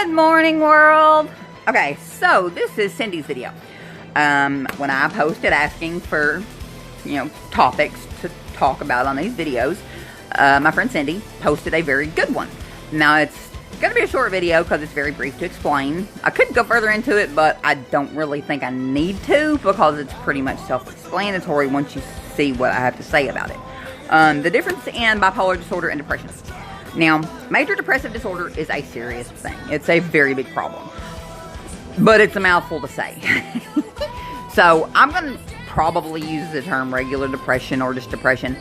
Good morning, world. Okay, so this is Cindy's video. When I posted asking for, topics to talk about on these videos, my friend Cindy posted a very good one. Now, it's going to be a short video because it's very brief to explain. I could go further into it, but I don't really think I need to because it's pretty much self-explanatory once you see what I have to say about it. The difference in bipolar disorder and depression. Now, major depressive disorder is a serious thing. It's a very big problem. But it's a mouthful to say. So, I'm going to probably use the term regular depression or just depression.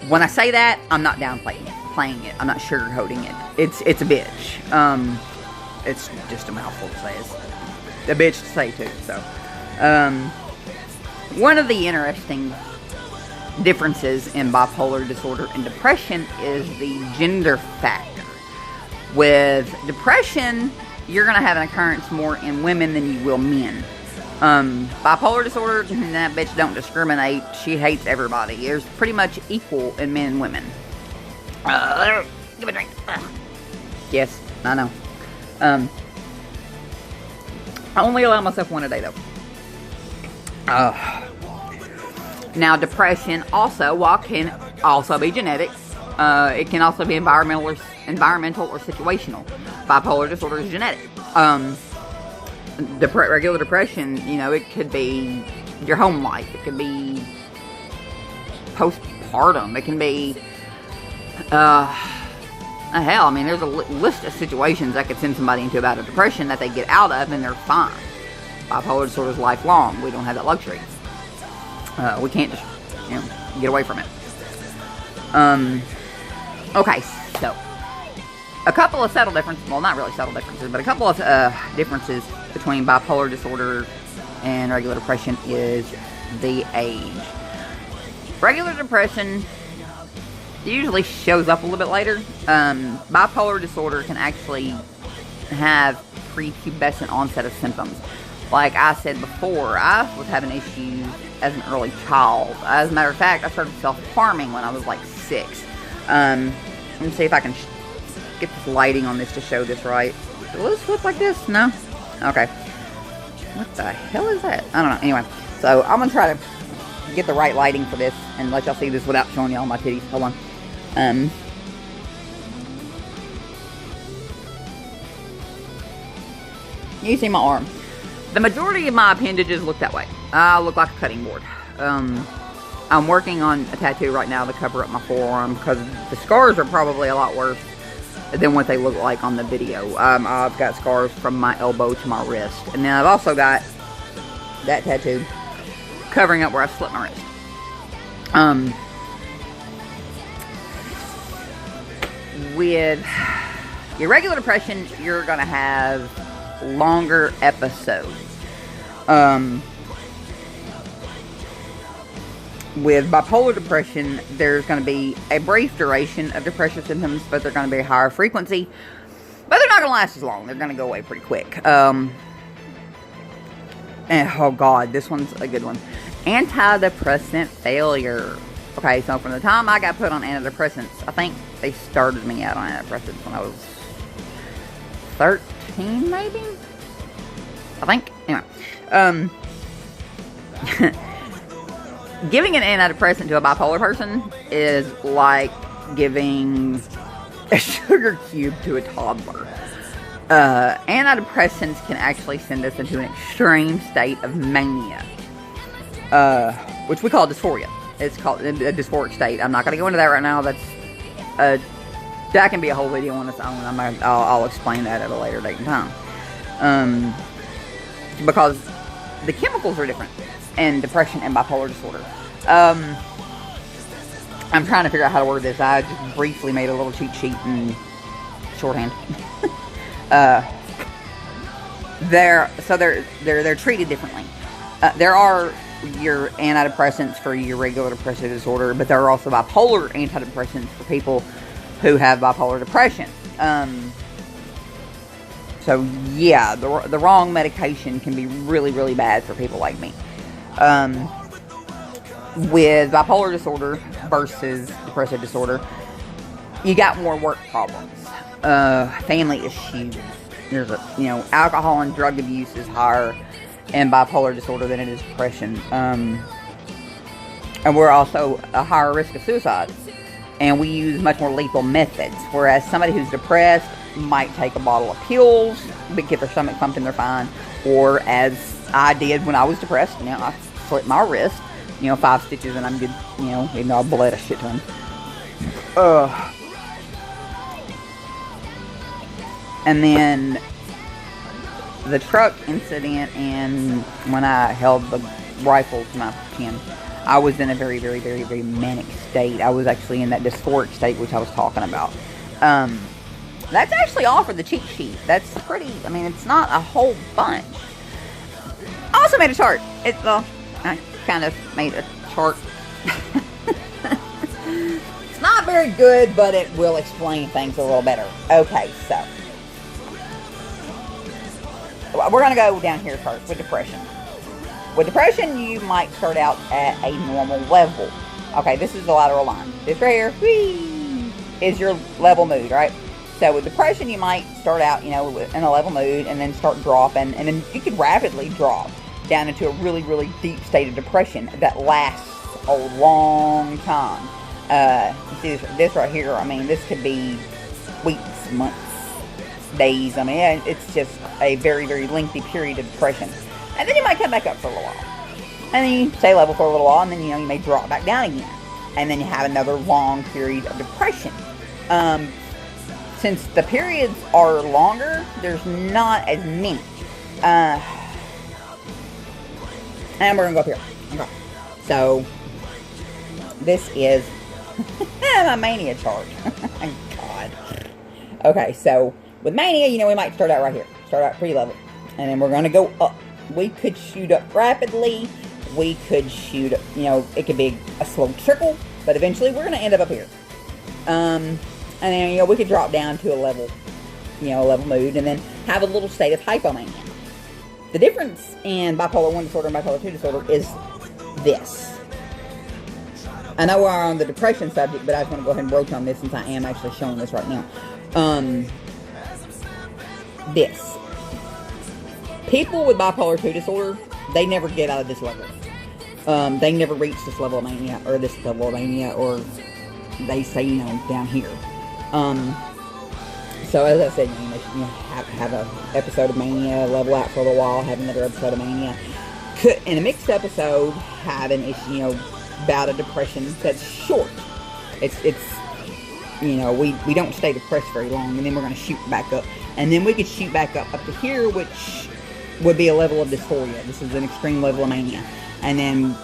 When I say that, I'm not downplaying it. I'm not sugarcoating it. It's a bitch. It's just a mouthful to say. It's a bitch to say, too. So, one of the interesting differences in bipolar disorder and depression is the gender factor. With depression, you're going to have an occurrence more in women than you will men. Bipolar disorder, that bitch don't discriminate. She hates everybody. It's pretty much equal in men and women. Give me a drink. Yes, I know. I only allow myself one a day, though. Now, depression also, can also be genetic. It can also be environmental or situational. Bipolar disorder is genetic. Regular depression, it could be your home life. It could be postpartum. It can be, hell, there's a list of situations that could send somebody into about a depression that they get out of and they're fine. Bipolar disorder is lifelong. We don't have that luxury. We can't just, get away from it. Okay, so a couple of subtle differences, well, not really subtle differences, but a couple of differences between bipolar disorder and regular depression is the age. Regular depression usually shows up a little bit later. Bipolar disorder can actually have prepubescent onset of symptoms. Like I said before, I was having issues as an early child. As a matter of fact, I started self-harming when I was like 6. Let me see if I can get this lighting on this to show this right. Will this flip like this? No? Okay. What the hell is that? I don't know. Anyway, so I'm going to try to get the right lighting for this and let y'all see this without showing y'all my titties. Hold on. You see my arm. The majority of my appendages look that way. I look like a cutting board. I'm working on a tattoo right now to cover up my forearm because the scars are probably a lot worse than what they look like on the video. I've got scars from my elbow to my wrist. And then I've also got that tattoo covering up where I slit my wrist. With your regular depression, you're going to have longer episodes. With bipolar depression, there's going to be a brief duration of depressive symptoms, but they're going to be a higher frequency. But they're not going to last as long. They're going to go away pretty quick. And, oh God, this one's a good one. Antidepressant failure. Okay, so from the time I got put on antidepressants, I think they started me out on antidepressants when I was 13, maybe? I think. Anyway. Giving an antidepressant to a bipolar person is like giving a sugar cube to a toddler. Antidepressants can actually send us into an extreme state of mania, which we call dysphoria. It's called a dysphoric state. I'm not going to go into that right now. That can be a whole video on its own. I'll explain that at a later date and time. Because the chemicals are different in depression and bipolar disorder. I'm trying to figure out how to word this. I just briefly made a little cheat sheet in shorthand. They're treated differently. There are your antidepressants for your regular depressive disorder, but there are also bipolar antidepressants for people who have bipolar depression. So yeah, the wrong medication can be really, really bad for people like me. With bipolar disorder versus depressive disorder, you got more work problems, family issues, there's a, alcohol and drug abuse is higher in bipolar disorder than it is depression. And we're also a higher risk of suicide. And we use much more lethal methods. Whereas somebody who's depressed might take a bottle of pills, but get their stomach pumped and they're fine. Or as I did when I was depressed, I slit my wrist, 5 stitches and I'm good, even though I bled a shit ton. And then the truck incident, and when I held the rifle to my chin, I was in a very, very, very, very manic state. I was actually in that dysphoric state, which I was talking about. That's actually all for the cheat sheet. That's pretty, it's not a whole bunch. I also made a chart. I kind of made a chart. It's not very good, but it will explain things a little better. Okay, so we're going to go down here first with depression. With depression, you might start out at a normal level. Okay, this is the lateral line. This right here, whee, is your level mood, right? So with depression, you might start out, in a level mood and then start dropping. And then you could rapidly drop down into a really, really deep state of depression that lasts a long time. You see this right here, this could be weeks, months, days. It's just a very, very lengthy period of depression. And then you might come back up for a little while. And then you stay level for a little while, and then, you may drop back down again. And then you have another long period of depression. Since the periods are longer, there's not as many. And we're going to go up here. Okay. So, this is my mania chart. God. Okay, so, with mania, we might start out right here. Start out pretty level. And then we're going to go up. We could shoot up rapidly. We could shoot up, it could be a slow trickle. But eventually, we're going to end up here. And then, we could drop down to a level, level mood. And then have a little state of hypomania. The difference in bipolar 1 disorder and bipolar 2 disorder is this. I know we're on the depression subject, but I just want to go ahead and broach on this since I am actually showing this right now. This. People with bipolar 2 disorder, they never get out of this level. They never reach this level of mania, or this level of mania, or they say, down here. So as I said, have a episode of mania, level out for a little while, have another episode of mania. Could, in a mixed episode, have an issue, bout of depression that's short. It's we don't stay depressed very long, and then we're going to shoot back up. And then we could shoot back up to here, which would be a level of dysphoria. This is an extreme level of mania. And then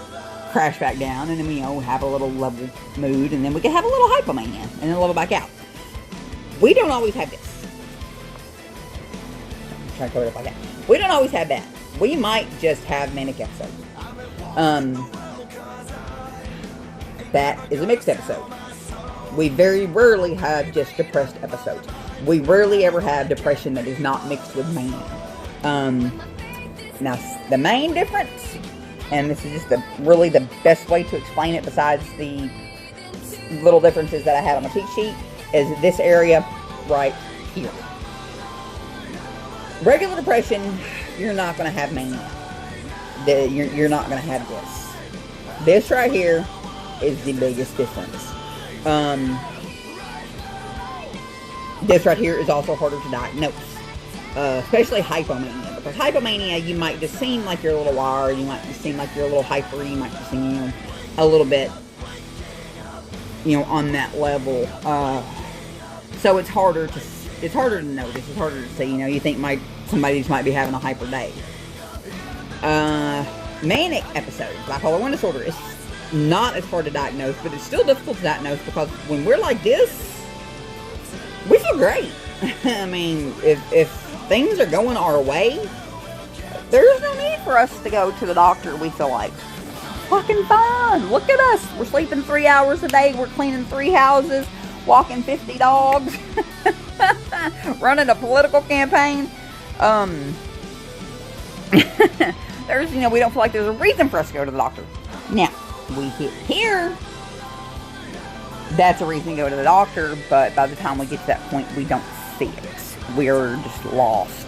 crash back down, and then have a little level mood, and then we can have a little hypomania, and then level back out. We don't always have this. I'm trying to cover it up like that. We don't always have that. We might just have manic episodes. That is a mixed episode. We very rarely have just depressed episodes. We rarely ever have depression that is not mixed with mania. Now, the main difference, and this is just really the best way to explain it besides the little differences that I had on the cheat sheet, is this area right here. Regular depression, you're not going to have mania. You're not going to have this. This right here is the biggest difference. This right here is also harder to diagnose. Especially hypomania. Because hypomania, you might just seem like you're a little wired. You might just seem like you're a little hyper. You might just seem, a little bit, on that level. So it's harder to notice. It's harder to see. You think somebody just might be having a hyper day. Manic episodes, bipolar 1 disorder, is not as hard to diagnose, but it's still difficult to diagnose because when we're like this, we feel great. if things are going our way, there's no need for us to go to the doctor. We feel like fucking fine. Look at us. We're sleeping 3 hours a day. We're cleaning 3 houses, walking 50 dogs, running a political campaign. There's, we don't feel like there's a reason for us to go to the doctor. Now, we hit here, that's a reason to go to the doctor, but by the time we get to that point, we don't see it. we're just lost.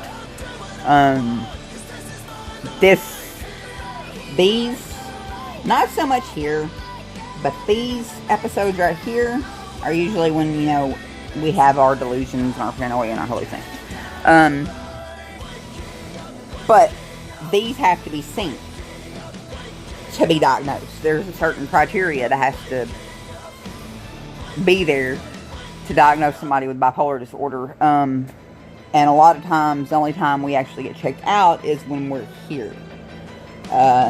These, not so much here, but these episodes right here are usually when, you know, we have our delusions and our paranoia and our hallucinations. But these have to be synced to be diagnosed. There's a certain criteria that has to be there to diagnose somebody with bipolar disorder. And a lot of times, the only time we actually get checked out is when we're here.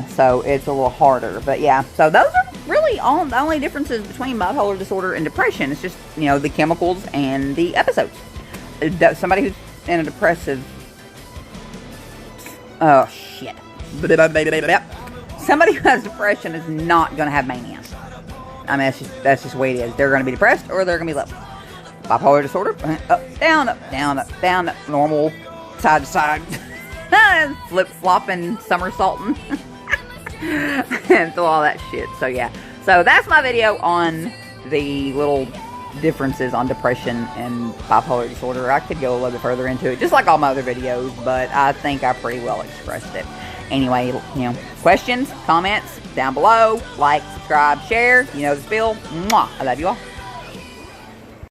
So it's a little harder. But yeah, so those are really the only differences between bipolar disorder and depression. It's just, you know, the chemicals and the episodes. Somebody who's in a depressive... Oh, shit. Somebody who has depression is not going to have mania. I mean, that's just the way it is. They're going to be depressed or they're going to be low. Bipolar disorder, up, down, up, down, up, down, up, normal, side to side, flip-flopping, somersaulting, and so all that shit. So yeah, so that's my video on the little differences on depression and bipolar disorder. I could go a little bit further into it, just like all my other videos, but I think I pretty well expressed it. Anyway, you know, questions, comments, down below, like, subscribe, share, you know the spiel. Mwah, I love you all.